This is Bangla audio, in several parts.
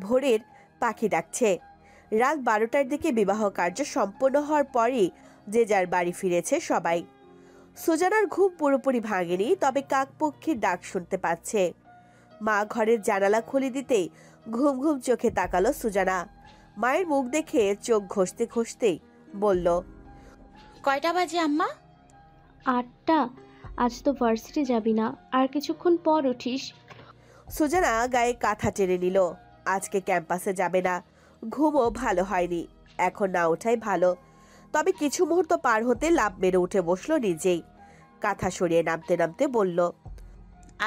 ভোরের পাখি ডাকছে। রাত 12টার দিকে বিবাহ কার্য সম্পন্ন হওয়ার পরই যে যার বাড়ি ফিরেছে সবাই। সুজানার ঘুম পুরোপুরি ভাঙেনি, তবে কাকপক্ষীর ডাক শুনতে পাচ্ছে। মা ঘরের জানালা খুলে দিতেই ঘুম ঘুম চোখে তাকালো সুজানা। মায়ের মুখ দেখে চোখ ঘষতে ঘষতেই বলল, কয়টা বাজে আম্মা? 8টা। আজ তো ভার্সিটি যাবি না, আর কিছুক্ষণ পর উঠিস। সুজানা গায়ে কাঁথা টেনে নিল। আজকে ক্যাম্পাসে যাবে না, ঘুমও ভালো হয়নি, এখন না ওঠাই ভালো। তবে কিছু মুহূর্ত পার হতে লাভ মেরে উঠে বসলো নিজেই। কাঁথা সরিয়ে নামতে নামতে বলল,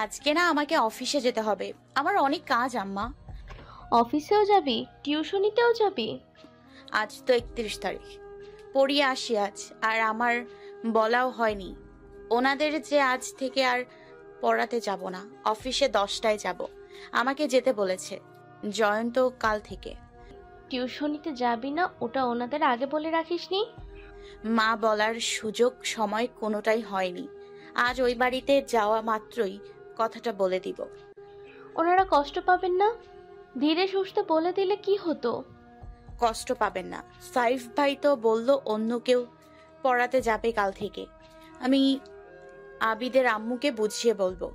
আজকে না আমাকে অফিসে যেতে হবে, আমার অনেক কাজ আম্মা। অফিসেও যাবি? টিউশনিতেও যাবি? আজ তো 31 তারিখ, পড়িয়ে আসি আজ। আর আমার বলাও হয়নি ওনাদের যে আজ থেকে আর পড়াতে যাব না, অফিসে 10টায় যাব। আমাকে যেতে বলেছে জয়ন্ত কাল থেকে। টিউশনিতে যাবি না ওটা ওনাদের আগে বলে রাখিসনি? মা বলার সুযোগ সময় কোনোটাই হয়নি, আজ ওই বাড়িতে যাওয়া মাত্রই কথাটা বলে দিব। ওনারা কষ্ট পাবেন না? ধীরে সুস্থে বলে দিলে কি হতো? কষ্ট পাবেন না, সাইফ ভাই তো বলল অন্য কেউ পড়াতে যাবে কাল থেকে। আমি আবিদের আম্মুকে বুঝিয়ে বলবো।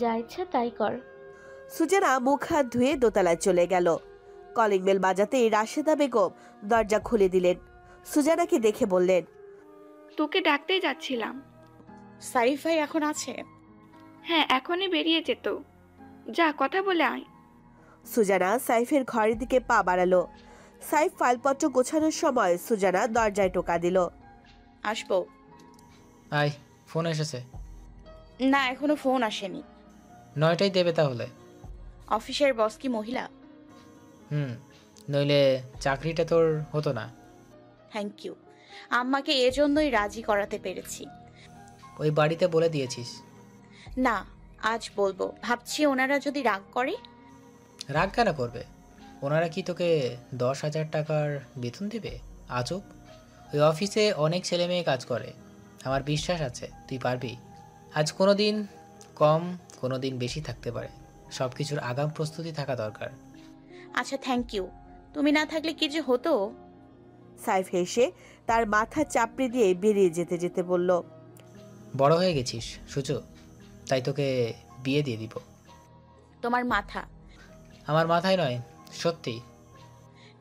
যা ইচ্ছা তাই কর। সুজানা মুখ হাত ধুয়ে দোতলায় চলে গেল। কলিং বেল বাজাতেই রাশেদা বেগম দরজা খুলে দিলেন। সুজানাকে দেখে বললেন, তোকে ডাকতেই যাচ্ছিলাম। সাইফ ভাই এখন আছে? হ্যাঁ, এখনই বেরিয়ে যেত। যা কথা বলে আয়। সুজানা সাইফের ঘরের দিকে পা বাড়ালো। সাইফ ফাইলপত্র গোছানোর সময় সুজানা দরজায় টোকা দিল। আসবো? আয়, ফোন এসেছে। না, এখনো ফোন আসেনি। 9টায় দেবে তাহলে। অফিসের বস কি মহিলা? নইলে চাকরিটা তোর হতো না। থ্যাংক ইউ, আম্মাকে এজন্যই রাজি করাতে পেরেছি। ওই বাড়িতে বলে দিয়েছিস? না, আজ বলবো। ভাবছি ওনারা যদি রাগ করে। রাগ কেন করবে? ওনারা কি তোকে 10,000 টাকার বেতন দেবে? আজব। ওই অফিসে অনেক ছেলে মেয়ে কাজ করে, আমার বিশ্বাস আছে তুই পারবি। আজ কোনো দিন কম, কোনো দিন বেশি থাকতে পারে, সব কিছুর আগাম প্রস্তুতি থাকা দরকার। আচ্ছা, থ্যাংক ইউ। তুমি না থাকলে কি যে হতো। সাইফ হেসে তার মাথা চাপড়ে দিয়ে বেরিয়ে যেতে যেতে বলল, বড় হয়ে গেছিস সুচু, তাই তোকে বিয়ে দিয়ে দিব। তোমার মাথা। আমার মাথায় নয়, সত্যি।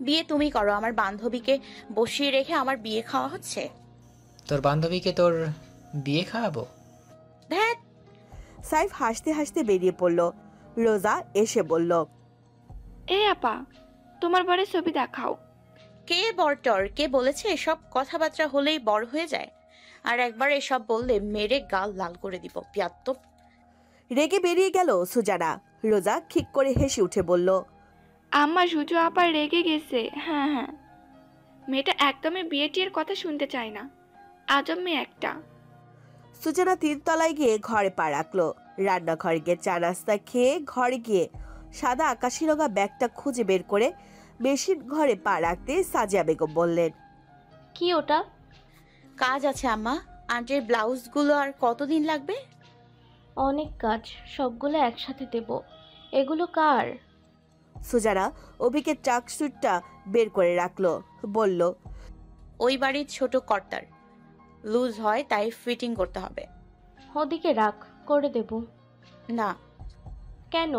বিয়ে তুমি করো, আমার বান্ধবীকে বসিয়ে রেখে আমার বিয়ে খাওয়া হচ্ছে। তোর বান্ধবীকে তোর বিয়ে খাওয়াবো? ধ্যাত। সাইফ হাসতে হাসতে বেরিয়ে পড়ল। রোজা এসে বলল, এই আপা, তোমার বরের ছবি দেখাও। কে বরটর? কে বলেছে এসব কথাবার্তা হলেই বড় হয়ে যায়? আর একবার এসব বললে মেরে গাল লাল করে দিব, পিয়াত্তব। রেগে বেরিয়ে গেল সুজানা। রোজা খিক করে হেসে উঠে বলল, আম্মা সুজু আপা রেগে গেছে। হ্যাঁ হ্যাঁ, মেয়েটা একদমই বিয়ে টিয়ের কথা শুনতে চায় না, আজব মেয়ে একটা। সুজানা 3 তলায় গিয়ে ঘরে পা রাখলো। রান্নাঘরে গিয়ে চা নাস্তা খেয়ে ঘরে গিয়ে সাদা আকাশি রঙা ব্যাগটা খুঁজে বের করে মেশিন ঘরে পা রাখতে সাজিয়া বেগম বললেন, কি ওটা? কাজ আছে আম্মা। আন্টির ব্লাউজগুলো আর কতদিন লাগবে? অনেক কাজ, সবগুলো একসাথে দেব। এগুলো কার? সুজানা অভিকে ট্রাকস্যুটটা বের করে রাখলো, বলল, ওই বাড়ির ছোট কর্তার লুজ হয়, তাই ফিটিং করতে হবে। ওদিকে রাখ, করে দেব। না। কেন?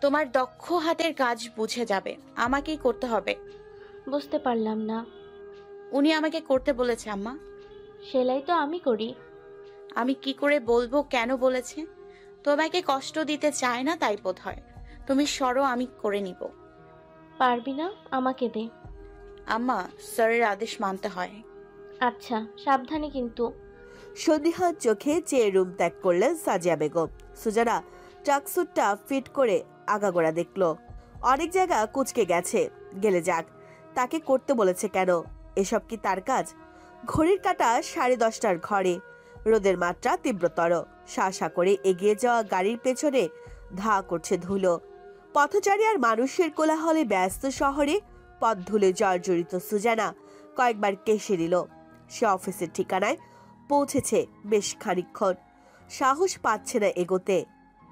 তোমার দক্ষ হাতের কাজ বুঝে যাবে, আমাকেই করতে হবে। বুঝতে পারলাম না। উনি আমাকে করতে বলেছে আম্মা। সেলাই তো আমি করি। আমি কি করে বলবো কেন বলেছে? তোমাকে কষ্ট দিতে চায় না, তাই বোধ হয়। তুমি সরো, আমি করে নিব। পারবি না? আমাকে দে। আম্মা, স্যারের আদেশ মানতে হয়। আচ্ছা, সাবধানে কিন্তু। সন্দিহান চোখে চেয়ে রুম ত্যাগ করলেন সাজিয়া বেগম। সুজানা ট্রাকস্যুটটা ফিট করে আগাগোড়া দেখলো। অনেক জায়গা কুচকে গেছে, গেলে যাক, তাকে করতে বলেছে কেন? এসব কি তার কাজ? ঘড়ির কাঁটা 10:30টার ঘরে। রোদের মাত্রা তীব্রতর। শাঁসা করে এগিয়ে যাওয়া গাড়ির পেছনে ধা করছে ধুলো। পথচারী আর মানুষের কোলাহলে ব্যস্ত শহরে পথ ধুলে জর্জরিত সুজানা কয়েকবার কেশে নিল। সে অফিসের ঠিকানায় পৌঁছেছে বেশ খানিকক্ষণ। সাহস পাচ্ছে না এগোতে।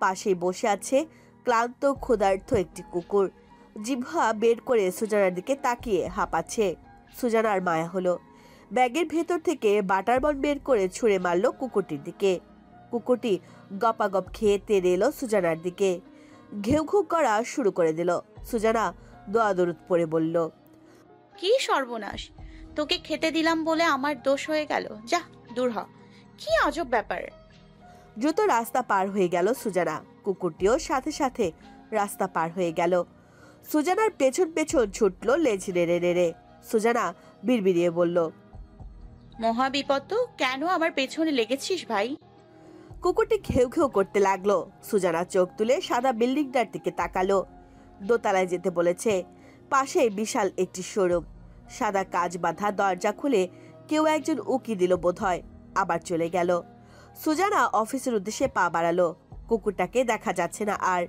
পাশেই বসে আছে ক্লান্ত ক্ষুধার্ত একটি কুকুর। জিহ্বা বের করে সুজানার দিকে তাকিয়ে হাঁপাচ্ছে। সুজানার মায়া হলো। ব্যাগের ভেতর থেকে বাটার বন বের করে ছুঁড়ে মারল কুকুরটির দিকে। কুকুরটি গপাগপ খেয়ে তেড়ে এলো সুজানার দিকে, ঘেউ ঘেউ করা শুরু করে দিল। সুজানা দোয়া দরুদ পড়ে বলল, কি সর্বনাশ! তোকে খেতে দিলাম বলে আমার দোষ হয়ে গেল। যা দূর হ। কি আজব ব্যাপার! দ্রুত রাস্তা পার হয়ে গেল সুজানা। কুকুরটিও সাথে সাথে রাস্তা পার হয়ে গেল। সুজানার পেছন পেছন ছুটল লেজ নেড়ে নেড়ে। সুজানা বিড়বিড়িয়ে বলল, মহা বিপদ তো! কেন আমার পেছনে লেগেছিস ভাই? কুকুরটি ঘেউ ঘেউ করতে লাগলো। সুজানা চোখ তুলে সাদা বিল্ডিংটার দিকে তাকালো। দোতলায় যেতে বলেছে। পাশে বিশাল একটি শোরুম। সাদা কাচ বাঁধা দরজা খুলে কেউ একজন উকি দিল বোধহয়, আবার চলে গেল। সুজানা অফিসের উদ্দেশ্যে পা বাড়ালো। কুকুরটাকে দেখা যাচ্ছে না আর।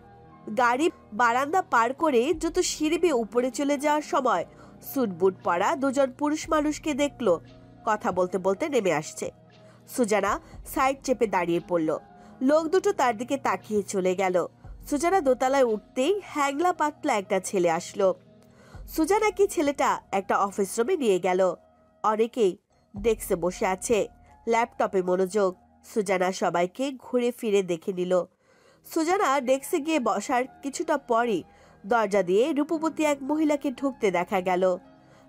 গাড়ি বারান্দা পার করে দ্রুত সিঁড়ি বেয়ে উপরে চলে যাওয়ার সময় স্যুট বুট পরা দুজন পুরুষ মানুষকে দেখলো, কথা বলতে বলতে নেমে আসছে। সুজানা সাইড চেপে দাঁড়িয়ে পড়ল। লোক দুটো তার দিকে তাকিয়ে চলে গেল। সুজানা দোতলায় উঠতেই হ্যাংলা পাতলা একটা ছেলে আসলো। সুজানাকে ছেলেটা একটা অফিস রুমে নিয়ে গেল। অনেকেই ডেস্কে বসে আছে, ল্যাপটপে মনোযোগ। সুজানা সবাইকে ঘুরে ফিরে দেখে নিল। সুজানা ডেস্কে গিয়ে বসার কিছুটা পরই দরজা দিয়ে রূপবতী এক মহিলাকে ঢুকতে দেখা গেল।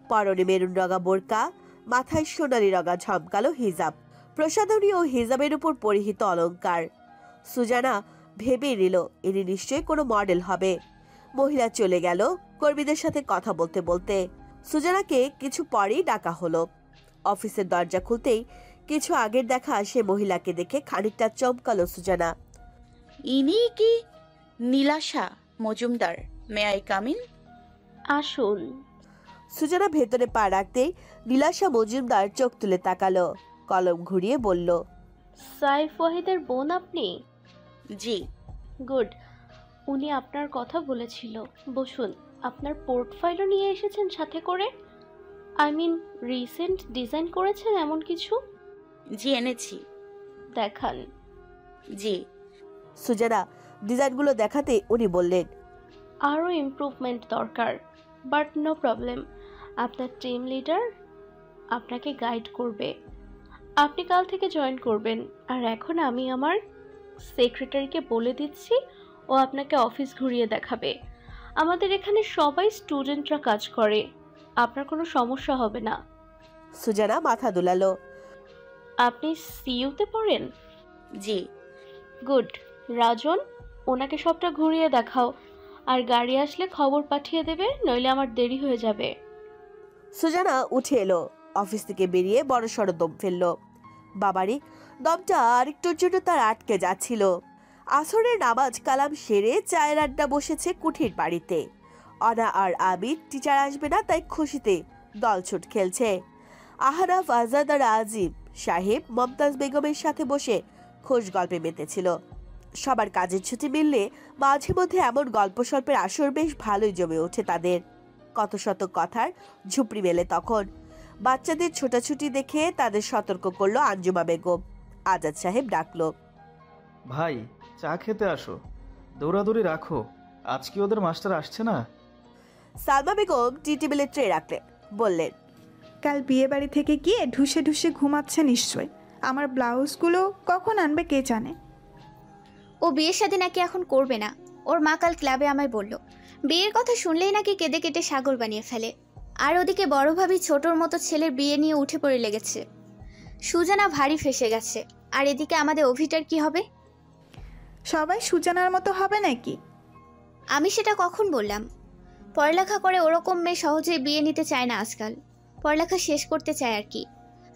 পরনে মেরুন রঙা বোরকা, মাথায় সোনালি রঙা ঝমকালো হিজাব, প্রসাধনী ও হিজাবের উপর পরিহিত অলংকার। সুজানা ভেবে নিল ইনি নিশ্চয়ই কোনো মডেল হবে। মহিলা চলে গেল কর্মীদের সাথে কথা বলতে বলতে। সুজানাকে কিছু পরেই ডাকা হলো। অফিসের দরজা খুলতেই কিছু আগের দেখা সে মহিলাকে দেখে খানিকটা চমকালো সুজানা। ইনি কি Nilasha Majumdar? May I come in? আসুন। সুজানা ভেতরে পা রাখতেই নীলাশা মজুমদার চোখ তুলে তাকালো, কলম ঘুরিয়ে বলল, সাইফ ওয়াহিদের বোন আপনি? জি। গুড। উনি আপনার কথা বলেছিল। বসুন। আপনার পোর্টফোলিও নিয়ে এসেছেন সাথে করে? আই মিন রিসেন্ট ডিজাইন করেছেন এমন কিছু? জি এনেছি। দেখান। জি। সুজানা ডিজাইনগুলো দেখাতে উনি বললেন, আরও ইমপ্রুভমেন্ট দরকার, বাট নো প্রবলেম। আপনার টিম লিডার আপনাকে গাইড করবে। আপনি কাল থেকে জয়েন করবেন। আর এখন আমি আমার সেক্রেটারিকে বলে দিচ্ছি, ও আপনাকে অফিস ঘুরিয়ে দেখাবে। আমাদের এখানে সবাই স্টুডেন্টরা কাজ করে, আপনার কোনো সমস্যা হবে না। সুজানা মাথা দুলালো। আপনি সিইউতে পড়েন? জি। গুড। রাজন, ওনাকে সবটা ঘুরিয়ে দেখাও। আর গাড়ি আসলে খবর পাঠিয়ে দেবে, নইলে আমার দেরি হয়ে যাবে। সুজানা উঠে এলো। অফিস থেকে বেরিয়ে বড় সড় দম ফেলল। বাবারি, দমটা আরেকটুর জন্য তার আটকে যাচ্ছিল। আসরের নামাজ কালাম সেরে চায়ের আড্ডা বসেছে কুঠির বাড়িতে। অনা আর আবিদ টিচার আসবে না তাই খুশিতে দলছুট খেলছে। আহনাফ, আজাদ আর আজিম সাহেব মমতাজ বেগমের সাথে বসে খোশ গল্পে মেতেছিল। সবার কাজের ছুটি মিললে মাঝে মধ্যে এমন গল্প স্বল্পের আসর বেশ ভালোই জমে ওঠে তাদের। কত শত কথার ঝুপড়ি মেলে তখন। বাচ্চাদের ছোটাছুটি দেখে তাদের সতর্ক করলো আঞ্জুমা বেগম। আজাদ সাহেব ডাকলো, ভাই চা খেতে আসো, দৌড়াদৌড়ি রাখো, আজ কি ওদের মাস্টার আসছে না? সালমা বেগম টি টেবিলে ট্রে রাখলেন, বললেন, কাল বিয়ে বাড়ি থেকে গিয়ে ঢুসে ঢুসে ঘুমাচ্ছে নিশ্চয়। আমার ব্লাউজগুলো কখন আনবে কে জানে। ও বিয়ের সাথে নাকি এখন করবে না। ওর মা কাল ক্লাবে আমায় বলল, বিয়ের কথা শুনলেই নাকি কেঁদে কেটে সাগর বানিয়ে ফেলে। আর ওদিকে বড় ভাবি ছোটর মতো ছেলের বিয়ে নিয়ে উঠে পড়ে লেগেছে। সুজানা ভারী ফেসে গেছে। আর এদিকে আমাদের অভিটার কি হবে? সবাই সুজানার মতো হবে নাকি? আমি সেটা কখন বললাম? পড়ালেখা করে ওরকম মেয়ে সহজেই বিয়ে নিতে চায় না আজকাল। পড়ালেখা শেষ করতে চায় আর কি।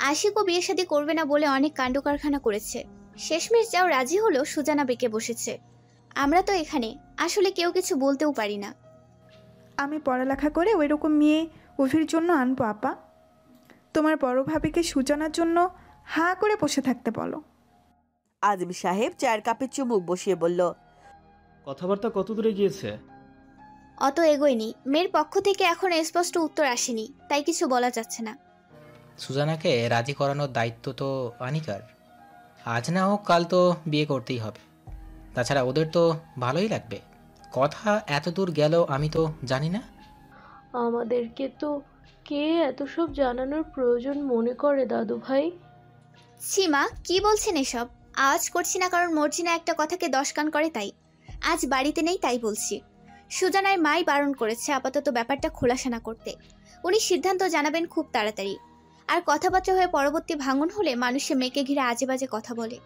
আশিকও বিয়ে শাদী করবে না বলে অনেক কাণ্ড কারখানা করেছে। শেষমেশ যাও রাজি হলো সুজানা বেঁকে বসেছে। আমরা তো এখানে আসলে কেউ কিছু বলতেও পারি না। আমি পড়ালেখা করে ওই রকম মেয়ে অভির জন্য আনবো আপা। তোমার বড় ভাবিকে সুজানার জন্য হা করে বসে থাকতে বলো। আজিম সাহেব চায়ের কাপে চুমুক বসিয়ে বলল, কথাবার্তা কত দূরে গিয়েছে? অত এগোয়নি। মেয়ের পক্ষ থেকে এখন স্পষ্ট উত্তর আসেনি, তাই কিছু বলা যাচ্ছে না। সুজানাকে রাজি করানোর দায়িত্ব তো আনিকার। আজ না হোক কাল তো বিয়ে করতেই হবে। তাছাড়া ওদের তো ভালোই লাগবে। কথা এত দূর গেল আমি তো জানি না। আমাদেরকে তো কে এত সব জানানোর প্রয়োজন মনে করে দাদু ভাই? সীমা কি বলছেন এসব? আওয়াজ করছি না কারণ মর্জিনা একটা কথাকে 10 কান করে তাই। আজ বাড়িতে নেই তাই বলছি। সুজানার মাই বারণ করেছে আপাতত ব্যাপারটা খোলাসা না করতে। উনি সিদ্ধান্ত জানাবেন খুব তাড়াতাড়ি। আর কথাবার্তা হয়ে পরবর্তী ভাঙন হলে মানুষে মেয়েকে ঘিরে আজে বাজে কথা বলে।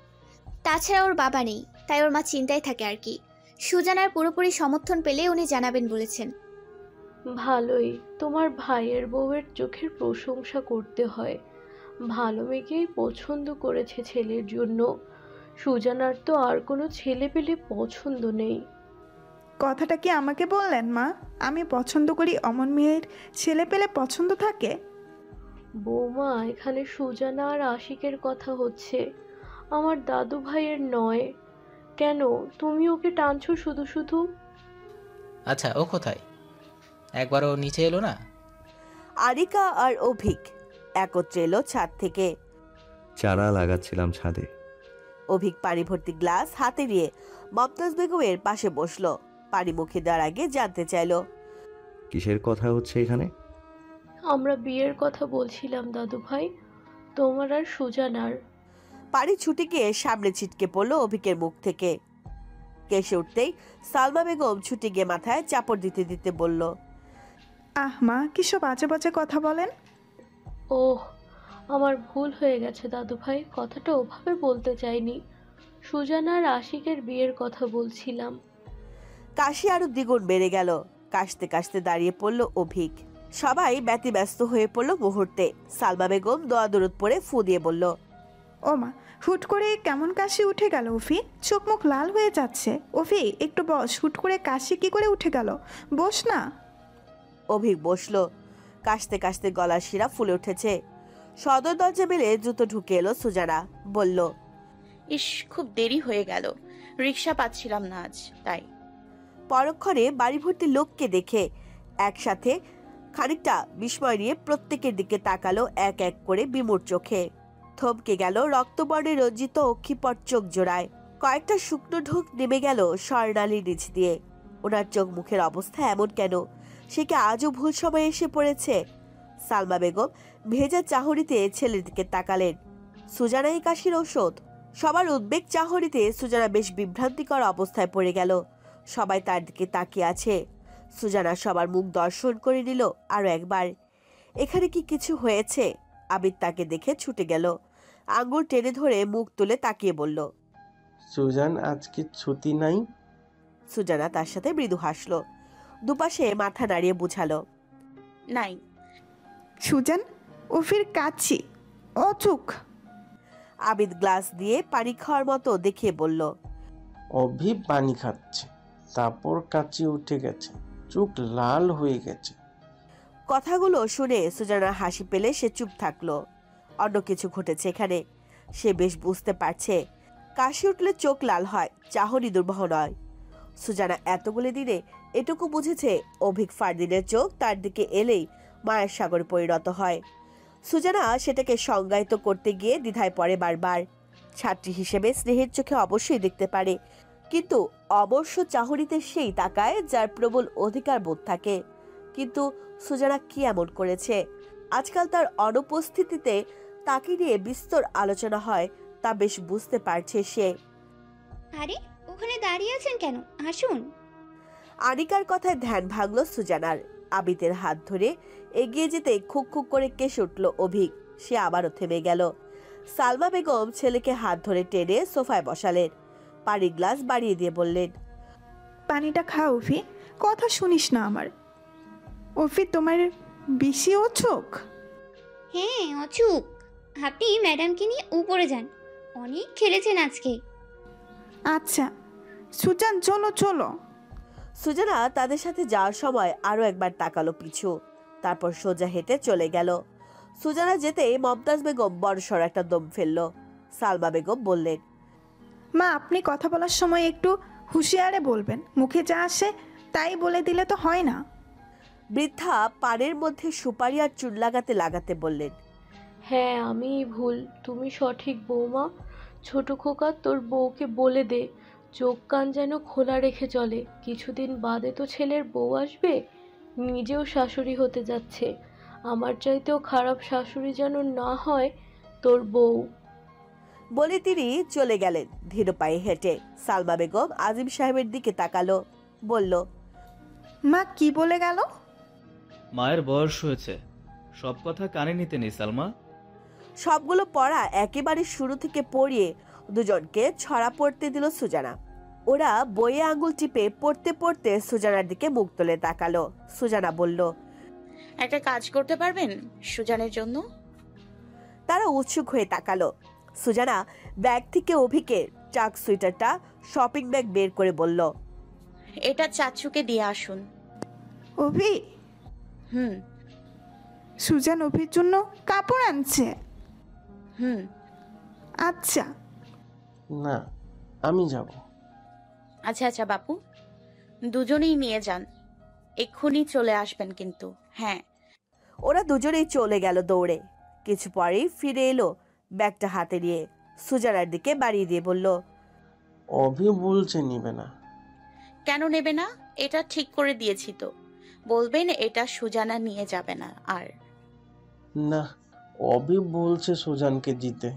তাছাড়া ওর বাবা নেই, তাই ওর মা চিন্তায় থাকে আর কি। সুজানার পুরোপুরি সমর্থন পেলে উনি জানাবেন বলেছেন। ভালোই, তোমার ভাইয়ের বউয়ের চোখের প্রশংসা করতে হয়। ভালো মেয়েকেই পছন্দ করেছে ছেলের জন্য। সুজানার তো আর কোনো ছেলে পেলে পছন্দ নেই। কথাটা কি আমাকে বললেন মা? আমি পছন্দ করি অমন মেয়ের ছেলে পেলে পছন্দ থাকে? বৌমা, এখানে সুজানা আর আশিকের কথা হচ্ছে, আমার দাদু ভাইয়ের নয়। কেন তুমি ওকে টানছো শুধু শুধু? আচ্ছা, ও কোথায়? একবারও নিচে এলো না? আরিকা আর অভিক একত্রে এলো ছাদ থেকে। চারা লাগাচ্ছিলাম ছাদে। অভিক পানি ভর্তি গ্লাস হাতে নিয়ে মমতাজ বেগমের পাশে বসলো। পানি মুখে দেওয়ার আগে জানতে চাইলো, কিসের কথা হচ্ছে এখানে? আমরা বিয়ের কথা বলছিলাম দাদু ভাই, তোমার আর সুজানার। পানি ছুটে গিয়ে সামনে ছিটকে পড়লো অভিকের মুখ থেকে। কেসে উঠতেই সালমা বেগম ছুটে গিয়ে মাথায় চাপড় দিতে দিতে বলল, আহ মা, কিসব বাজে বাজে কথা বলেন? ওহ, আমার ভুল হয়ে গেছে দাদু ভাই, কথাটা ওভাবে বলতে চাইনি। সুজানা আর আশিকের বিয়ের কথা বলছিলাম। কাশি আরো দ্বিগুণ বেড়ে গেল। কাশতে কাশতে দাঁড়িয়ে পড়ল অভিক। সবাই ব্যতিব্যস্ত হয়ে পড়ল মুহূর্তে। সালমা বেগম দোয়া দরুদ পড়ে ফু দিয়ে বলল, ও মা, হুট করে কেমন কাশি উঠে গেল অফি? চোখ মুখ লাল হয়ে যাচ্ছে। অফি একটু বস, হুট করে কাশি কি করে উঠে গেল? বস না। অভিক বসলো। কাশতে কাশতে গলার শিরা ফুলে উঠেছে। সদর দরজা মেলে দ্রুত ঢুকে এলো সুজানা। বলল, ইস, খুব দেরি হয়ে গেল, রিক্সা পাচ্ছিলাম না আজ তাই। পরক্ষণে বাড়ি ভর্তি লোককে দেখে একসাথে খানিকটা বিস্ময় নিয়ে প্রত্যেকের দিকে তাকালো এক এক করে বিমূঢ় চোখে। থমকে গেল রক্তবর্ণে রঞ্জিত অক্ষিপট চোখ জোড়ায়। কয়েকটা শুকনো ঢোক নেমে গেল স্বর্ণালীর নিচ দিয়ে। ওনার চোখ মুখের অবস্থা এমন কেন? সে কি আজও ভুল সময় এসে পড়েছে? সালমা বেগম ভেজা চাহনিতে ছেলের দিকে তাকালেন। সুজানাই কাশির ঔষধ? সবার উদ্বেগ চাহনিতে সুজানা বেশ বিভ্রান্তিকর অবস্থায় পড়ে গেল। সবাই তার দিকে তাকিয়ে আছে। সুজানা সবার মুখ দর্শন করে নিল আরো একবার। এখানে কি কিছু হয়েছে? আবির তাকে দেখে ছুটে গেল। আঙ্গুল টেনে ধরে মুখ তুলে তাকিয়ে বলল, সুজান, আজকে ছুটি নাই? সুজানা তার সাথে মৃদু হাসলো। দুপাশে মাথা নাড়িয়ে বুঝালো, নাই। সুজান, অফির কাচ্ছি অচুক। আবিদ গ্লাস দিয়ে পানি খাওয়ার মতো দেখিয়ে বলল, অভি পানি খাচ্ছে, তারপর কাচি উঠে গেছে, চোখ লাল হয়ে গেছে। কথাগুলো শুনে সুজানার হাসি পেলে সে চুপ থাকলো। অন্য কিছু ঘটেছে এখানে। সে বেশ বুঝতে পারছে কাশি উঠলে চোখ লাল হয়, চাহনি দুর্বহ নয়। সুজানা এতগুলো দিনে এটুকু বুঝেছে অভিক ফারদিনের চোখ তার দিকে এলেই মায়ের সাগরে পরিণত হয়। সুজানা সেটাকে সংজ্ঞায়িত করতে গিয়ে দ্বিধায় পড়ে বারবার। ছাত্রী হিসেবে স্নেহের চোখে অবশ্যই দেখতে পারে, কিন্তু অবশ্য চাহনিতে সেই তাকায় যার প্রবল অধিকার বোধ থাকে। কিন্তু সুজানা কি এমন করেছে? আজকাল তার অনুপস্থিতিতে তাকে নিয়ে বিস্তর আলোচনা হয়, তা বেশ বুঝতে পারছে সে। আরে, ওখানে দাঁড়িয়ে আছেন কেন? আসুন। আনিকার কথায় ধ্যান ভাঙল সুজানার। আবিদের হাত ধরে এগিয়ে যেতে খুক খুক করে কেসে উঠল অভিক। সে আবারও থেমে গেল। সালমা বেগম ছেলেকে হাত ধরে টেনে সোফায় বসালেন। পানির গ্লাস বাড়িয়ে দিয়ে বললেন, পানিটা খা অফি, কথা শুনিস না আমার। অফি, তোমার বেশি অচোখ। হ্যাঁ, অচুক। আপনি ম্যাডামকে নিয়ে উপরে যান, অনেক খেলেছেন আজকে। আচ্ছা সুজান, চলো চলো। সুজানা তাদের সাথে যাওয়ার সময় আরো একবার তাকালো পিছু, তারপর সোজা হেঁটে চলে গেল। সুজানা যেতে মমতাজ বেগম বড়সড় একটা দম ফেলল। সালমা বেগম বললেন, মা, আপনি কথা বলার সময় একটু হুঁশিয়ারে বলবেন, মুখে যা আসে তাই বলে দিলে তো হয় না। বৃদ্ধা পানের মধ্যে সুপারি আর চুন লাগাতে লাগাতে বললেন, হ্যাঁ, আমিই ভুল, তুমি সঠিক বৌমা। ছোট খোকা, তোর বউকে বলে দে চোখ কান যেন খোলা রেখে চলে। কিছুদিন বাদে তো ছেলের বউ আসবে, নিজেও শাশুড়ি হতে যাচ্ছে। আমার চাইতেও খারাপ শাশুড়ি যেন না হয় তোর বউ। বলে তিনি চলে গেলেন ধীর পায়ে হেঁটে। সালমা বেগম আজিম সাহেবের দিকে তাকালো, বলল, মা কি বলে গেল? মায়ের বয়স হয়েছে, সব কথা কানে নিতে নেই সালমা। সবগুলো পড়া একেবারে শুরু থেকে পড়িয়ে দুজনকে ছড়া পড়তে দিল সুজানা। ওরা বইয়ে আঙুল টিপে পড়তে পড়তে সুজানার দিকে মুখ তুলে তাকালো। সুজানা বলল, একটা কাজ করতে পারবেন সুজানের জন্য? তারা উৎসুক হয়ে তাকালো। সুজানা ব্যাগ থেকে অভিকের চাক সুইটারটা শপিং ব্যাগ বের করে বলল, এটা চাচুকে দিয়ে আসুন। অভি? হুম। সুজান অভির জন্য কাপড় আনছে? হুম। আচ্ছা। না, আমি যাব। আচ্ছা আচ্ছা বাপু, দুজনেই নিয়ে যান, এক্ষুনি চলে আসবেন কিন্তু। হ্যাঁ। ওরা দুজনেই চলে গেল দৌড়ে। কিছু পরেই ফিরে এলো ব্যাগটা হাতে নিয়ে। সুজানার দিকে বাড়িয়ে দিয়ে বলল, অভি বলছে নিবে না। কেন নেবে না? এটা ঠিক করে দিয়েছি তো। বলবেন এটা সুজানা নিয়ে যাবে না। আর না, অভি বলছে সুজানকে দিতে।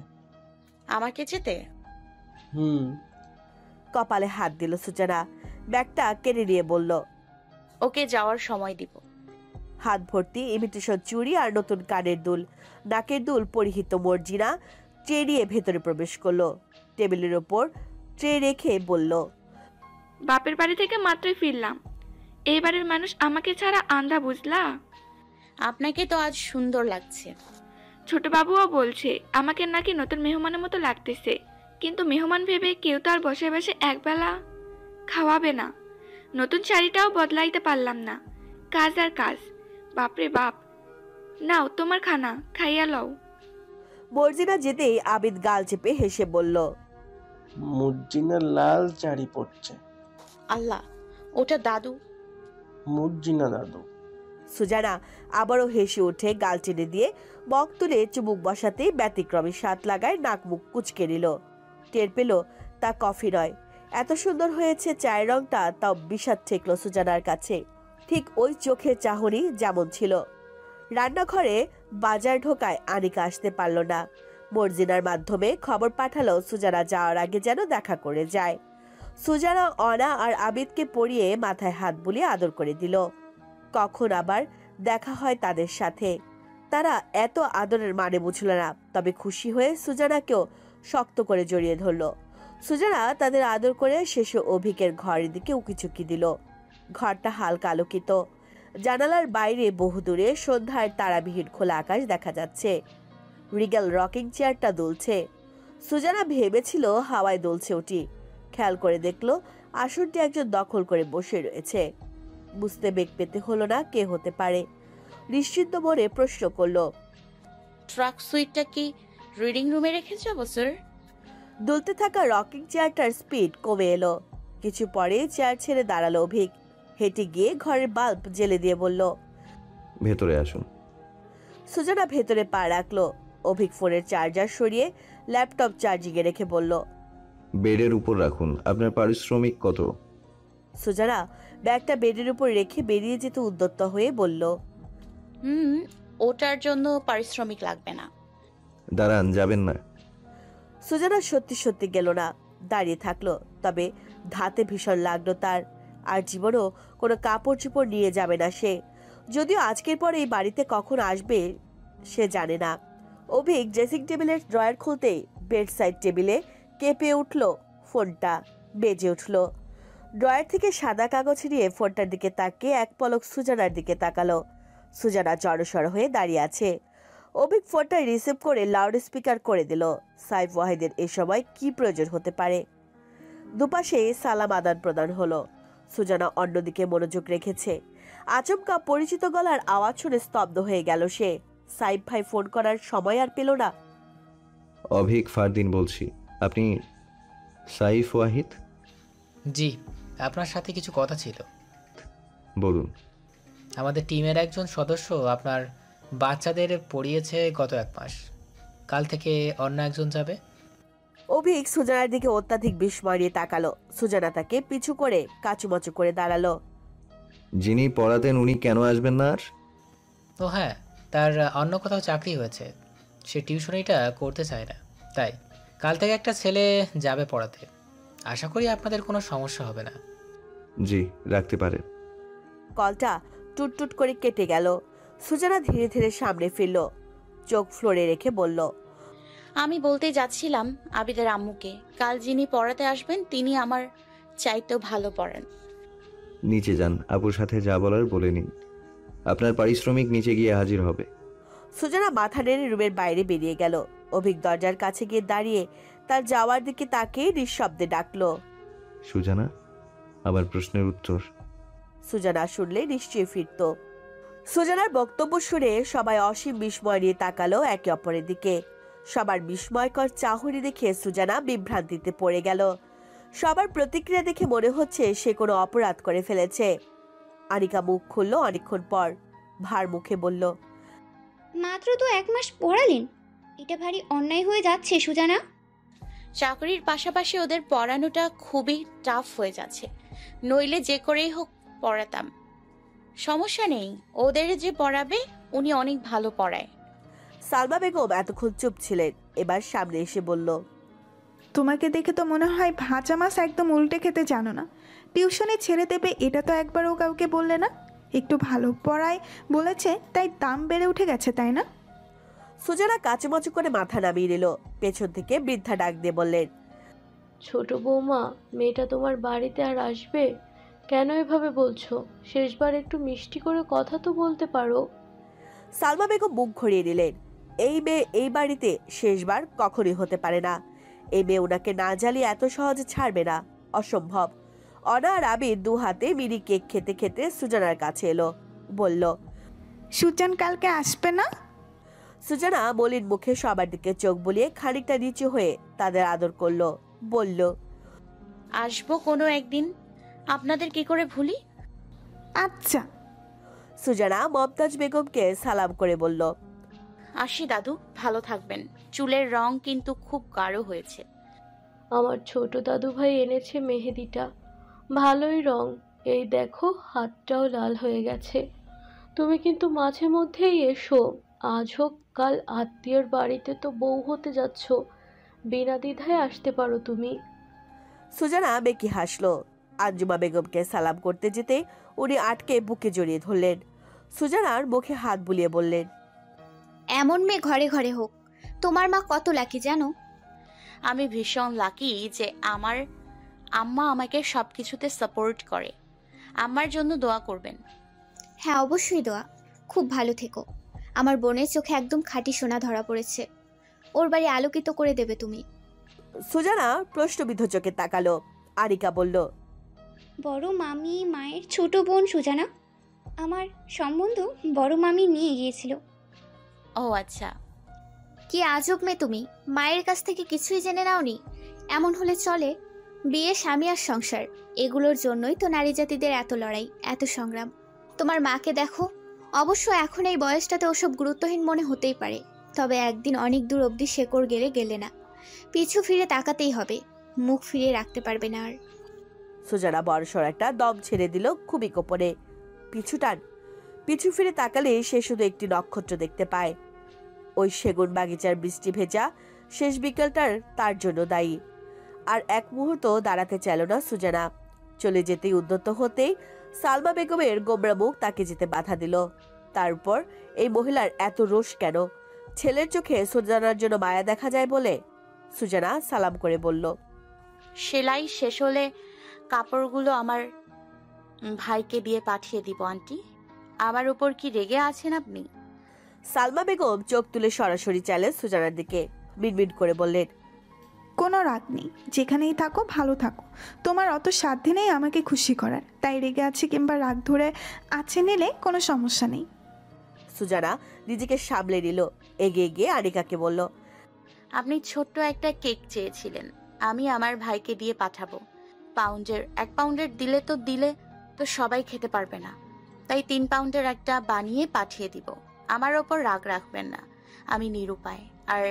আমাকে যেতে? হুম। কপালে হাত দিল সুজানা। ব্যাগটা কেড়ে নিয়ে বলল, ওকে যাওয়ার সময় দিব। হাত ভর্তি ইমিটেশন চুড়ি আর নতুন কানের দুল, নাকের দুল পরিহিত মর্জিনা ট্রে নিয়ে ভেতরে প্রবেশ করলো। টেবিলের ওপর ট্রে রেখে বলল, বাপের বাড়ি থেকে মাত্রই ফিরলাম। এই বাড়ির মানুষ আমাকে ছাড়া আন্ধা, বুঝলা? আপনাকে তো আজ সুন্দর লাগছে। ছোট বাবুও বলছে আমাকে নাকি নতুন মেহমানের মতো লাগতেছে, কিন্তু মেহমান ভেবে কেউ তো আর বসে বসে একবেলা খাওয়াবে না। নতুন শাড়িটাও বদলাইতে পারলাম না, কাজ আর কাজ। বাপরে বাপ। নাও তোমার খানা, খাইয়া লও। মর্জিনা যেতেই আবিদ গাল চেপে হেসে বলল, মুর্জিনা লাল শাড়ি পরছে। আল্লাহ, ওটা দাদু। মুর্জিনা দাদু। সুজানা আবারও হেসে উঠে গাল টেনে দিয়ে বক তুলে চুমুক বসাতে ব্যতিক্রমী স্বাদ লাগায় নাক মুখ কুচকে নিল। টের পেল তা কফি নয়। এত সুন্দর হয়েছে চায়ের রংটা, তাও বিষাদ ঠেকল সুজানার কাছে। ঠিক ওই চোখের চাহনি যেমন ছিল। রান্নাঘরে বাজার ঢোকায় আনিকা আসতে পারল না। মর্জিনার মাধ্যমে খবর পাঠালো সুজানা যাওয়ার আগে যেন দেখা করে যায়। সুজানা অনা আর আবিদকে পরিয়ে মাথায় হাত বুলিয়ে আদর করে দিল। কখন আবার দেখা হয় তাদের সাথে। তারা এত আদরের মানে বুঝল না, তবে খুশি হয়ে সুজানাকেও শক্ত করে জড়িয়ে ধরল। সুজানা তাদের আদর করে শেষে অভিকের ঘরের দিকে উকিচুকি দিল। ঘরটা হালকা আলোকিত। জানালার বাইরে বহুদূরে সন্ধ্যার তারাবিহীন খোলা আকাশ দেখা যাচ্ছে। রিগেল রকিং চেয়ারটা দুলছে। সুজানা ভেবেছিল হাওয়ায় দুলছে ওটি। খেয়াল করে দেখলো আসনটি একজন দখল করে বসে রয়েছে। বুঝতে বেগ পেতে হলো না কে হতে পারে। নিশ্চিন্ত মনে প্রশ্ন করলো, ট্রাক সুইটটা কি রিডিং রুমে রেখে যাবো স্যার? দুলতে থাকা রকিং চেয়ারটার স্পিড কমে এলো। কিছু পরে চেয়ার ছেড়ে দাঁড়ালো অভিক। হেঁটে গিয়ে ঘরের বাল্ব জ্বেলে দিয়ে বলল, ভেতরে আসুন। সুজানা ভেতরে পা রাখলো। অভিক ফোনের চার্জার সরিয়ে ল্যাপটপ চার্জিংয়ে রেখে বলল, বেডের উপর রাখুন। আপনার পারিশ্রমিক কত? সুজানা ব্যাগটা বেডের উপর রেখে বেরিয়ে যেতে উদ্যত হয়ে বলল, ওটার জন্য পারিশ্রমিক লাগবে না। দাঁড়ান, যাবেন না। সুজানা সত্যি সত্যি গেল না, দাঁড়িয়ে থাকলো। তবে ধাতে ভীষণ লাগলো তার। আর জীবনও কোনো কাপড় চোপড় নিয়ে যাবে না সে। যদিও আজকের পর এই বাড়িতে কখন আসবে সে জানে না। অভিক ড্রেসিং টেবিলের ড্রয়ার খুলতেই বেড সাইড টেবিলে কেঁপে উঠল ফোনটা। বেজে উঠল। ড্রয়ার থেকে সাদা কাগজ নিয়ে ফোনটার দিকে তাকিয়ে এক পলক সুজানার দিকে তাকালো। সুজানা জড়সড় হয়ে দাঁড়িয়ে আছে। অভিক ফোনটা রিসিভ করে লাউড স্পিকার করে দিল। সাইফ ওয়াহিদের এ সময় কি প্রয়োজন হতে পারে? দুপাশে সালাম আদান প্রদান হলো। সুজানা অন্যদিকে মনোযোগ রেখেছে। আচমকা পরিচিত গলার আওয়াজ শুনে স্তব্ধ হয়ে গেল সে। সাইফ ভাই ফোন করার সময় আর পেল না। অভিক ফারদিন বলছি। আপনি সাইফ ওয়াহিদ? জি, আপনার সাথে কিছু কথা ছিল। বলুন। আমাদের টিমের একজন সদস্য আপনার বাচ্চাদের পড়িয়েছে গত 1 মাস। কাল থেকে অন্য একজন যাবে। অভিক সুজানার দিকে অত্যাধিক বিস্ময় নিয়ে তাকালো। সুজানা তাকে পিছু করে কাচুমাচু করে দাঁড়ালো। যিনি পড়াতেন উনি কেন আসবেন না আর? ও হ্যাঁ, তার অন্য কোথাও চাকরি হয়েছে, সে টিউশনিটা করতে চায় না, তাই কাল থেকে একটা ছেলে যাবে পড়াতে। আশা করি আপনাদের কোনো সমস্যা হবে না। জি, রাখতে পারেন। কলটা টুটটুট করে কেটে গেল। সুজানা ধীরে ধীরে সামনে ফিরল, চোখ ফ্লোরে রেখে বলল, আমি বলতে যাচ্ছিলাম আবিদের আম্মুকে, কাল যিনি পড়াতে আসবেন তিনি আমার চাইতেও ভালো পড়েন। নিচে যান, আপুর সাথে যা বলার বলে নিন। আপনার পারিশ্রমিক নিচে গিয়ে হাজির হবে। সুজানা মাথা নেড়ে রুমের বাইরে বেরিয়ে গেল। অভিক দরজার কাছে গিয়ে দাঁড়িয়ে তার যাওয়ার দিকে তাকিয়ে নিঃশব্দে ডাকলো, সুজানা, আমার প্রশ্নের উত্তর। সুজানা শুনলে নিশ্চয়ই ফিরত। সুজানার বক্তব্য শুনে সবাই অসীম বিস্ময় নিয়ে তাকালো একে অপরের দিকে। সবার বিস্ময়কর চাহনি দেখে সুজানা বিভ্রান্তিতে পড়ে গেল। সবার প্রতিক্রিয়া দেখে মনে হচ্ছে সে কোনো অপরাধ করে ফেলেছে। আনিকা মুখ খুলল অনেকক্ষণ পর, ভার মুখে বলল, মাত্র তো 1 মাস পড়ালেন, এটা ভারী অন্যায় হয়ে যাচ্ছে সুজানা। চাকরির পাশাপাশি ওদের পড়ানোটা খুবই টাফ হয়ে যাচ্ছে, নইলে যে করেই হোক পড়াতাম। সমস্যা নেই, ওদের যে পড়াবে উনি অনেক ভালো পড়ায়। সালমা বেগম এতক্ষণ চুপ ছিলেন, এবার সামনে এসে বলল, তোমাকে দেখে তো মনে হয় ভাজা মাছ একদম উল্টে খেতে জানো না। টিউশনে ছেড়ে দেবে এটা তো একবারও কাউকে বললে না। একটু ভালো পড়ায় বলেছে তাই দাম বেড়ে উঠে গেছে, তাই না? সুজানা কাচুমাচু করে মাথা নামিয়ে নিল। পেছন থেকে বৃদ্ধা ডাক দিয়ে বললেন, ছোট বৌমা, মেয়েটা তোমার বাড়িতে আর আসবে কেন এভাবে বলছো? শেষবার একটু মিষ্টি করে কথা তো বলতে পারো। সালমা বেগম মুখ ঘুরিয়ে নিলেন। এই মেয়ে এই বাড়িতে শেষবার কখনই হতে পারে না। এই মেয়ে ওনাকে না জ্বালিয়ে এত সহজে ছাড়বে না, অসম্ভব। অনা আর আবির 2 হাতে মিনি কেক খেতে খেতে সুজানার কাছে এলো, বলল, সুজান কালকে আসবে না? সুজানা মলিন মুখে সবার দিকে চোখ বুলিয়ে খানিকটা নিচু হয়ে তাদের আদর করলো, বলল, আসবো কোনো একদিন, আপনাদের কি করে ভুলি। আচ্ছা। সুজানা মমতাজ বেগমকে সালাম করে বলল, আসি দাদু, ভালো থাকবেন। চুলের রং কিন্তু খুব গাঢ় হয়েছে। আমার ছোট দাদু ভাই এনেছে মেহেদিটা, ভালোই রং। এই দেখো হাতটাও লাল হয়ে গেছে। তুমি কিন্তু মাঝে মধ্যেই এসো, আজ হোক কাল আত্মীয়র বাড়িতে তো বউ হতে যাচ্ছ, বিনা দ্বিধায় আসতে পারো তুমি। সুজানা বেঁকে হাসলো। আঞ্জুমা বেগমকে সালাম করতে যেতে উনি আটকে বুকে জড়িয়ে ধরলেন। সুজানার মুখে হাত বুলিয়ে বললেন, এমন মেয়ে ঘরে ঘরে হোক। তোমার মা কত লাকি জানো? আমি ভীষণ লাকি যে আমার আম্মা আমাকে সবকিছুতে সাপোর্ট করে। আমার জন্য দোয়া করবেন। হ্যাঁ, অবশ্যই দোয়া। খুব ভালো থেকো। আমার বোনের চোখে একদম খাঁটি সোনা ধরা পড়েছে, ওর বাড়ি আলোকিত করে দেবে তুমি। সুজানা প্রশ্নবিদ্ধ চোখে তাকালো। আনিকা বলল, বড় মামি মায়ের ছোট বোন সুজানা, আমার সম্বন্ধ বড় মামি নিয়ে গিয়েছিল। ও আচ্ছা। কি আজব মেয়ে তুমি, মায়ের কাছ থেকে কিছুই জেনে নাওনি? এমন হলে চলে? বিয়ে, স্বামী আর সংসার, এগুলোর জন্যই তো নারী জাতিদের এত লড়াই, এত সংগ্রাম। তোমার মাকে দেখো, অবশ্য এখন এই বয়সটাতে ওসব গুরুত্বহীন মনে হতেই পারে, তবে একদিন অনেক দূর অবধি শেকড় গেলে না, পিছু ফিরে তাকাতেই হবে, মুখ ফিরিয়ে রাখতে পারবে না আর। সুজানা বড়সড় একটা দম ছেড়ে দিল খুবই গোপনে। পিছু ফিরে তাকালে সে শুধু একটি নক্ষত্র দেখতে পায়। ওই সেগুন বাগিচার বৃষ্টি ভেজা শেষ বিকেলটার তার জন্য দায়ী। আর এক মুহূর্ত দাঁড়াতে চাইল না সুজানা। চলে যেতেই উদ্যত হতেই সালমা বেগমের গোমরা মুখ তাকে যেতে বাধা দিল। তারপর এই মহিলার এত রোষ কেন? ছেলের চোখে সুজানার জন্য মায়া দেখা যায় বলে? সুজানা সালাম করে বলল, সেলাই শেষ হলে কাপড়গুলো আমার ভাইকে দিয়ে পাঠিয়ে দিব আন্টি। আমার উপর কি রেগে আছেন আপনি? সালমা বেগম চোখ তুলে সরাসরি চাইলেন সুজানার দিকে, মিনমিন করে বললেন, কোনো রাগ নেই, যেখানেই থাকো ভালো থাকো। তোমার অত সাধ্যে নেই আমাকে খুশি করার, তাই রেগে আছে কিংবা রাগ ধরে আছে নিলে কোনো সমস্যা নেই। সুজানা নিজেকে সামলে নিল। এগিয়ে গিয়ে আনিকাকে বলল, আপনি ছোট্ট একটা কেক চেয়েছিলেন, আমি আমার ভাইকে দিয়ে পাঠাবো। 1 পাউন্ডের দিলে তো সবাই খেতে পারবে না, তাই 3 পাউন্ডের একটা বানিয়ে পাঠিয়ে দিব। আমার ওপর রাগ রাখবেন না, আমি নিরুপায়। আর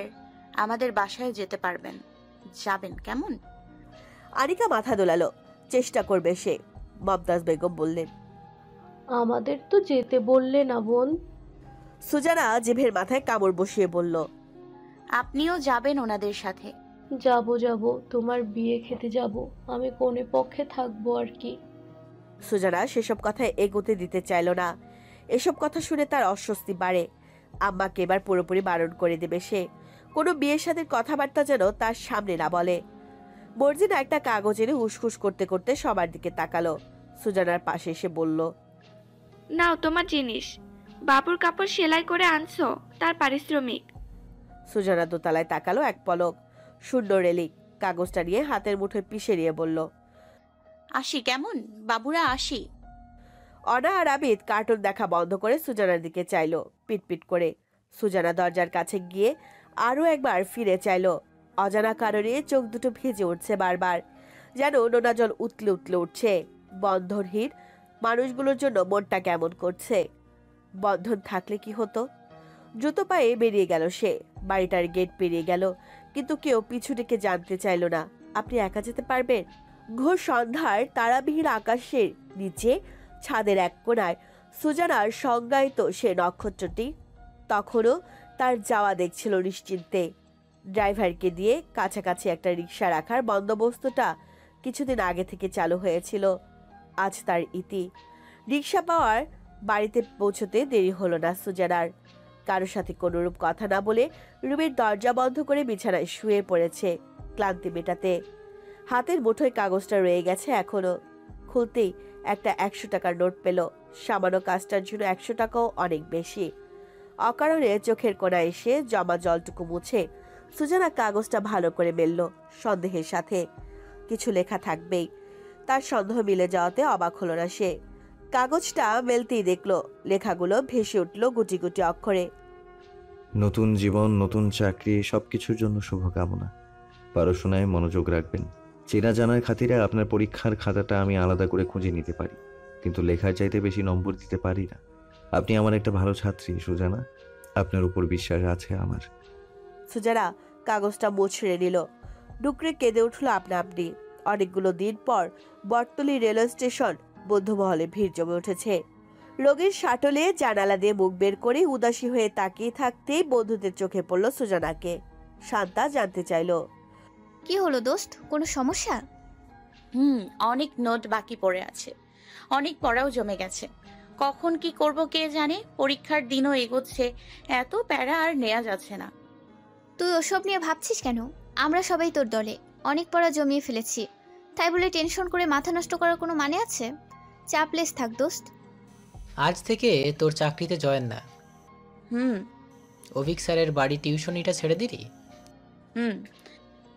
আমাদের বাসায় যেতে পারবেন, যাবেন কেমন? আনিকা মাথা দোলালো, চেষ্টা করবে সে। মমতাজ বেগম বললেন, আমাদের তো যেতে বললে না বোন। সুজানা জিভের মাথায় কামড় বসিয়ে বলল, আপনিও যাবেন ওনাদের সাথে? যাব যাব, তোমার বিয়ে খেতে যাব, আমি কোনে পক্ষে থাকবো আর কি। সুজানা সেসব কথায় এগোতে দিতে চাইল না। এসব কথা শুনে তার অস্বস্তি বাড়ে। আম্মাকে এবার পুরোপুরি বারণ করে দেবে সে। কোনো বিয়ের সাথে কথাবার্তা যেন তার সামনে না বলে। মর্জিনা একটা কাগজ এনে উসখুস করতে করতে সবার দিকে তাকালো। সুজানার পাশে এসে বলল, নাও তোমার জিনিস। বাবুর কাপড় সেলাই করে আনছো, তার পারিশ্রমিক। সুজানা দোতলায় তাকালো এক পলক। শূন্য রেলিং। কাগজটা নিয়ে হাতের মুঠোয় পিষে নিয়ে বলল, আসি কেমন বাবুরা, আসি। অনা আর আবিদ কার্টুন দেখা বন্ধ করে সুজানার দিকে চাইলো পিটপিট করে। সুজানা দরজার কাছে গিয়ে আরো একবার ফিরে চাইলো। অজানা কারণে চোখ দুটো ভিজে উঠছে বারবার, যেন নোনা জল উতলে উতলে উঠছে। বন্ধনহীন মানুষগুলোর জন্য মনটা কেমন করছে। বন্ধন থাকলে কি হতো? দ্রুত পায়ে বেরিয়ে গেল সে। বাড়িটার গেট পেরিয়ে গেল, কিন্তু কেউ পিছু থেকে জানতে চাইল না। আপনি একা যেতে পারবেন? ঘোর সন্ধ্যার তারাবিহীন আকাশের নিচে ছাদের এক কোণায় সুজানার সংজ্ঞায়িত সে নক্ষত্রটি তখনও তার যাওয়া দেখছিল নিশ্চিন্তে। ড্রাইভারকে দিয়ে কাছাকাছি একটা রিক্সা রাখার বন্দোবস্তটা কিছুদিন আগে থেকে চালু হয়েছিল। আজ তার ইতি। রিক্সা পাওয়ার বাড়িতে পৌঁছতে দেরি হলো না সুজানার। কারোর সাথে কোনোরূপ কথা না বলে রুমের দরজা বন্ধ করে বিছানায় শুয়ে পড়েছে ক্লান্তি মেটাতে। হাতের মুঠোয় কাগজটা রয়ে গেছে এখনো। খুলতেই একটা 100 টাকার নোট পেল। সামান্য কাজটার জন্য 100 টাকাও অনেক বেশি। অকারণে চোখের কোণায় এসে জমা জলটুকু মুছে সুজানা কাগজটা ভালো করে মেলল সন্দেহের সাথে। কিছু লেখা থাকবেই। তার সন্দেহ মিলে যাওয়াতে অবাক হলো না সে। কাগজটা মেলতেই দেখলো লেখাগুলো ভেসে উঠল গুটি গুটি অক্ষরে। নতুন জীবন, নতুন চাকরি, সবকিছুর জন্য শুভকামনা। পড়াশোনায় মনোযোগ রাখবেন। চেনা জানার খাতিরে আপনার পরীক্ষার খাতাটা আমি আলাদা করে খুঁজে নিতে পারি, কিন্তু লেখার চাইতে বেশি নম্বর দিতে পারি না। আপনি আমার একটা ভালো ছাত্রী সুজানা, আপনার উপর বিশ্বাস আছে আমার। সুজানা কাগজটা মুছড়ে নিল। ডুকরে কেঁদে উঠল আপনা আপনি। অনেকগুলো দিন পর বটতলী রেলওয়ে স্টেশন বন্ধুমহলে ভিড় জমে উঠেছে। রোগীর শাটলে জানালা দিয়ে মুখ বের করে উদাসী হয়ে তাকিয়ে থাকতেই বন্ধুদের চোখে পড়ল সুজানাকে। শান্তা জানতে চাইল, কি হলো দোস্ত, কোনো সমস্যা? অনেক নোট বাকি পড়ে আছে, অনেক পড়াও জমে গেছে। কখন কি করব কে জানে। পরীক্ষার দিনও এগোচ্ছে, এত প্যারা আর নেওয়া যাচ্ছে না। তুই ওসব নিয়ে ভাবছিস কেন? আমরা সবাই তোর দলে, অনেক পড়া জমিয়ে ফেলেছি। তাই বলে টেনশন করে মাথা নষ্ট করার কোনো মানে আছে? চাপলেস থাক দোস্ত। আজ থেকে তোর চাকরিতে জয়েন না। অভিক স্যারের বাড়ি টিউশনিটা ছেড়ে দিলি?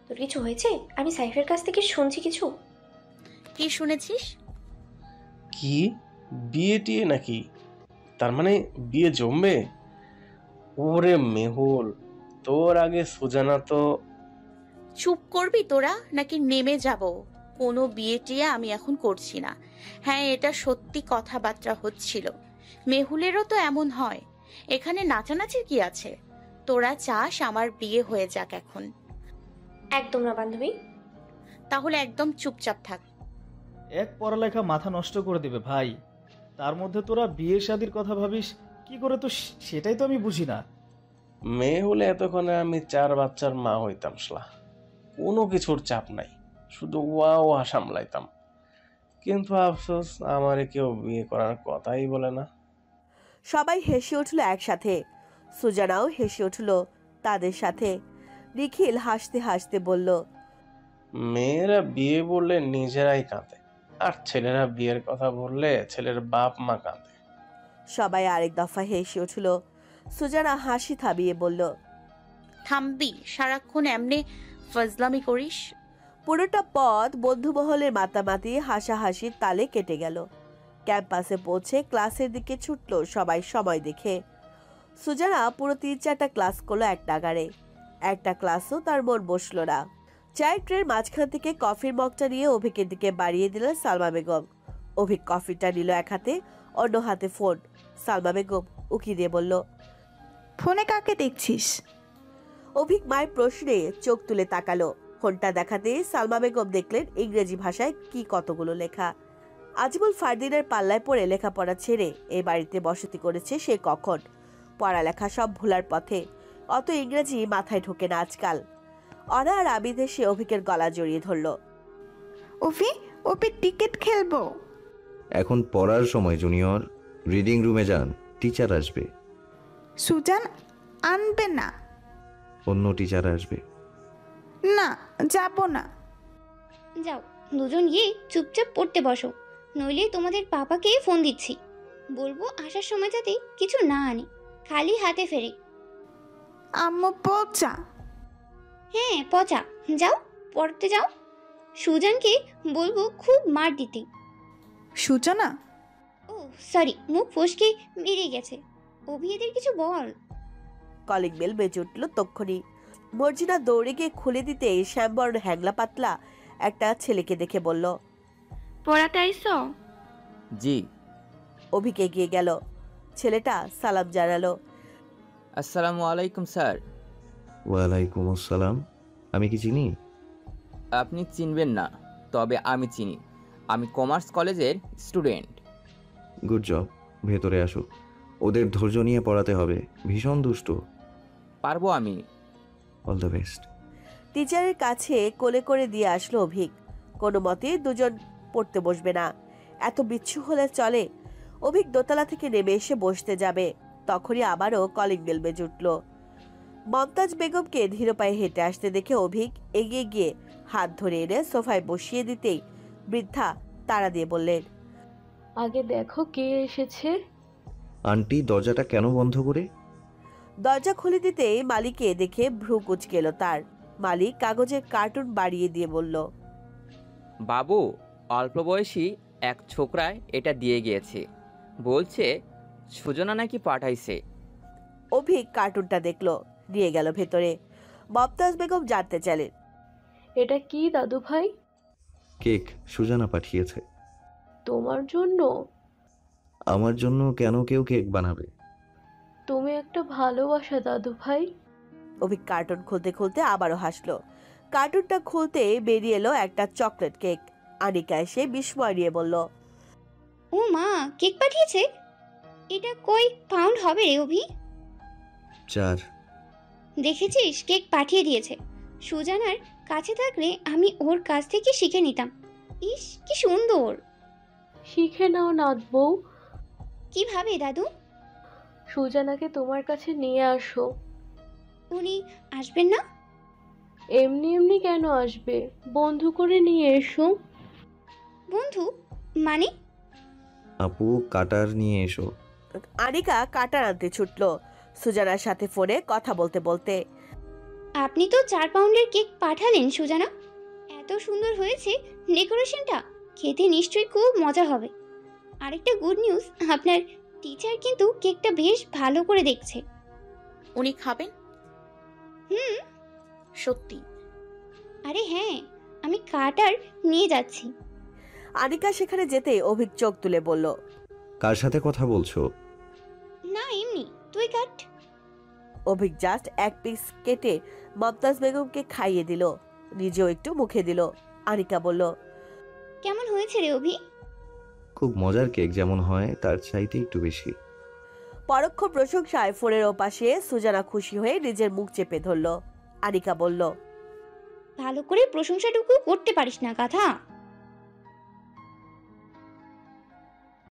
তোর কিছু হয়েছে? আমি সাইফের কাছ থেকে শুনছি কিছু। কি শুনেছিস? কি বিয়ে টিয়ে নাকি? তার মানে বিয়ে জমবে? ওরে মেহুল, তোর আগে সুজানা তো। চুপ করবি তোরা, নাকি নেমে যাব? কোনো বিয়ে টিয়ে আমি এখন করছি না। হ্যাঁ, এটা সত্যি কথাবার্তা হচ্ছিল। মেহুলেরও তো এমন হয়। এখানে নাচানাচির কি আছে? তোরা চাস আমার বিয়ে হয়ে যাক এখন? একদম না বান্ধবী। তাহলে একদম চুপচাপ থাক। এক পড়ালেখা মাথা নষ্ট করে দেবে ভাই। তার মধ্যে তোরা বিয়ে শাদির কথা ভাবিস কি করে, তো সেটাই তো আমি বুঝি না। মেয়ে হলে এতক্ষণে আমি 4 বাচ্চার মা হইতাম শালা। কোনো কিছুর চাপ নাই, শুধু ওয়া সামলাইতাম। কিন্তু আফসোস, আমারে কেউ বিয়ে করার কথাই বলে না। সবাই হেসে উঠল একসাথে। সুজানাও হেসে উঠল তাদের সাথে। নিখিল হাসতে হাসতে বলল, মেয়েরা বিয়ে বললে নিজেরাই কাঁদে, আর ছেলেরা বিয়ের কথা বললে ছেলের বাপ মা কাঁদে। সবাই আরেক দফা হেসে উঠল। সুজানা হাসি থামিয়ে বলল, থামবি? সারাক্ষণ এমনি ফজলামি করিস? পুরোটা পথ বন্ধুমহলের মাতামাতি হাসাহাসির তালে কেটে গেল। ক্যাম্পাসে পৌঁছে ক্লাসের দিকে ছুটল সবাই সময় দেখে। সুজানা পুরো 3-4টা ক্লাস করলো এক নাগারে। একটা ক্লাসও তার মন বসল না। চায়ের ট্রের মাঝখান থেকে কফির মগটা নিয়ে অভিকের দিকে বাড়িয়ে দিলেন সালমা বেগম। অভিক কফিটা নিল এক হাতে, অন্য হাতে ফোন। সালমা বেগম উকি দিয়ে বলল, ফোনে কাকে দেখছিস? অভিক মায়ের প্রশ্নে চোখ তুলে তাকালো। ফোনটা দেখাতেই সালমা বেগম দেখলেন ইংরেজি ভাষায় কি কতগুলো লেখা। আজিমুল ফারদিনের পাল্লায় পড়ে লেখাপড়া ছেড়ে এই বাড়িতে বসতি করেছে সে কখন। পড়ালেখা সব ভুলার পথে, অত ইংরেজি মাথায় ঢোকে না আজকাল। অনা আর আবিদ এসে অভিকের গলা জড়িয়ে ধরল। ওপি টিকিট খেলবো। এখন পড়ার সময় জুনিয়র, রিডিং রুমে যান, টিচার আসবে। সুজান আনবে না। অন্য টিচার আসবে। না, যাব না। যাও, দুজন গিয়ে চুপচাপ পড়তে বসো, নইলে তোমাদের পাপাকেই ফোন দিচ্ছি। বলবো আসার সময় যাতে কিছু না আনে, খালি হাতে ফেরে। আম্মু পচা। হ্যাঁ পচা, যাও পড়তে যাও। সুজানকে বলবো খুব মার দিতে। সূচনা? ও সরি, মুখ ফসকে বেরিয়ে গেছে। অভিয়েদের কিছু বল। কলিং বেল বেজে উঠল তক্ষুনি। মর্জিনা দৌড়ে গিয়ে খুলে দিতে শ্যামবর্ণ হ্যাংলা পাতলা একটা ছেলেকে দেখে বলল, পড়াতে আইছো? জি। অভিক এগিয়ে গেল। ছেলেটা সালাম জানালো। আসসালামু আলাইকুম স্যার। ওয়ালাইকুম আসসালাম। আমি কি চিনি? আপনি চিনবেন না, তবে আমি চিনি। আমি কমার্স কলেজের স্টুডেন্ট। গুড জব, ভেতরে আসো। ওদের ধৈর্য নিয়ে পড়াতে হবে, ভীষণ দুষ্ট। পারবো আমি। All the best. টিচারের কাছে কোলে করে দিয়ে আসলো অভিক। কোনো মতে দুজন পড়তে বসবে না, এত বিচ্ছু হলে চলে। অভিক দোতলা থেকে নেমে এসে বসতে যাবে, তখনই আবারও কলিং বেল বেজে উঠল। মমতাজ বেগমকে ধীর পায়ে হেঁটে আসতে দেখে অভিক এগিয়ে গিয়ে হাত ধরে এনে সোফায় বসিয়ে দিতেই বৃদ্ধা তাড়া দিয়ে বললেন, আগে দেখো কে এসেছে। আন্টি, দরজাটা কেন বন্ধ করে? দরজা খুলে দিতেই মালিককে দেখে ভ্রু কুঁচকে এলো তার। মালিক কাগজের কার্টুন বাড়িয়ে দিয়ে বলল, বাবু, অল্প বয়সী এক ছোকরায় এটা দিয়ে গিয়েছে, বলছে সুজনা নাকি পাঠাইছে। অভিক কার্টুনটা দেখলো, নিয়ে গেল ভেতরে। মমতাজ বেগম জানতে চাইলেন, এটা কি দাদু ভাই? কেক সুজানা পাঠিয়েছে। তোমার জন্য? আমার জন্য কেন কেউ কেক বানাবে? তুমি একটা ভালোবাসা দাদু ভাই। অভিক কার্টুন খুলতে খুলতে আবারও হাসলো। কার্টুনটা খুলতে বেরিয়ে এলো একটা চকলেট কেক। আনিকা এসে বিস্ময় নিয়ে বলল, ও মা, কেক পাঠিয়েছে? এটা কই পাউন্ড হবে রে অভি? 4। দেখেছিস, কেক পাঠিয়ে দিয়েছে। সুজানার কাছে থাকলে আমি ওর কাছ থেকে শিখে নিতাম। ইস কি সুন্দর। শিখে নাও নাত বউ। কিভাবে দাদু? সুজানাকে তোমার কাছে নিয়ে আসো। উনি আসবেন না? এমনি এমনি কেন আসবে, বন্ধু করে নিয়ে এসো। বন্ধু মানে? আপু, কাটার নিয়ে এসো। আনিকা কাটার আনতে ছুটলো সুজানার সাথে ফোনে কথা বলতে বলতে। আপনি তো 4 পাউন্ডের কেক পাঠালেন সুজানা। এত সুন্দর হয়েছে ডেকোরেশনটা, খেতে নিশ্চয়ই খুব মজা হবে। আরেকটা গুড নিউজ, আপনার টিচার কিন্তু কেকটা বেশ ভালো করে দেখছে। উনি খাবেন? সত্যি? আরে হ্যাঁ, আমি কাটার নিয়ে যাচ্ছি। আনিকা সেখানে যেতে অভিক চোখ তুলে বলল, কার সাথে কথা বলছো? না এমনি, তুই কাট। অভিক জাস্ট এক পিস কেটে মমতাজ বেগমকে খাইয়ে দিল, নিজেও একটু মুখে দিল। আনিকা বলল, কেমন হয়েছে রে অভি? খুব মজার কেক, যেমন হয় তার চাইতে একটু বেশি। পরোক্ষ প্রশংসায় ফোনের ওপাশে সুজানা খুশি হয়ে নিজের মুখ চেপে ধরল। আনিকা বলল, ভালো করে প্রশংসাটুকু করতে পারিস না কথা।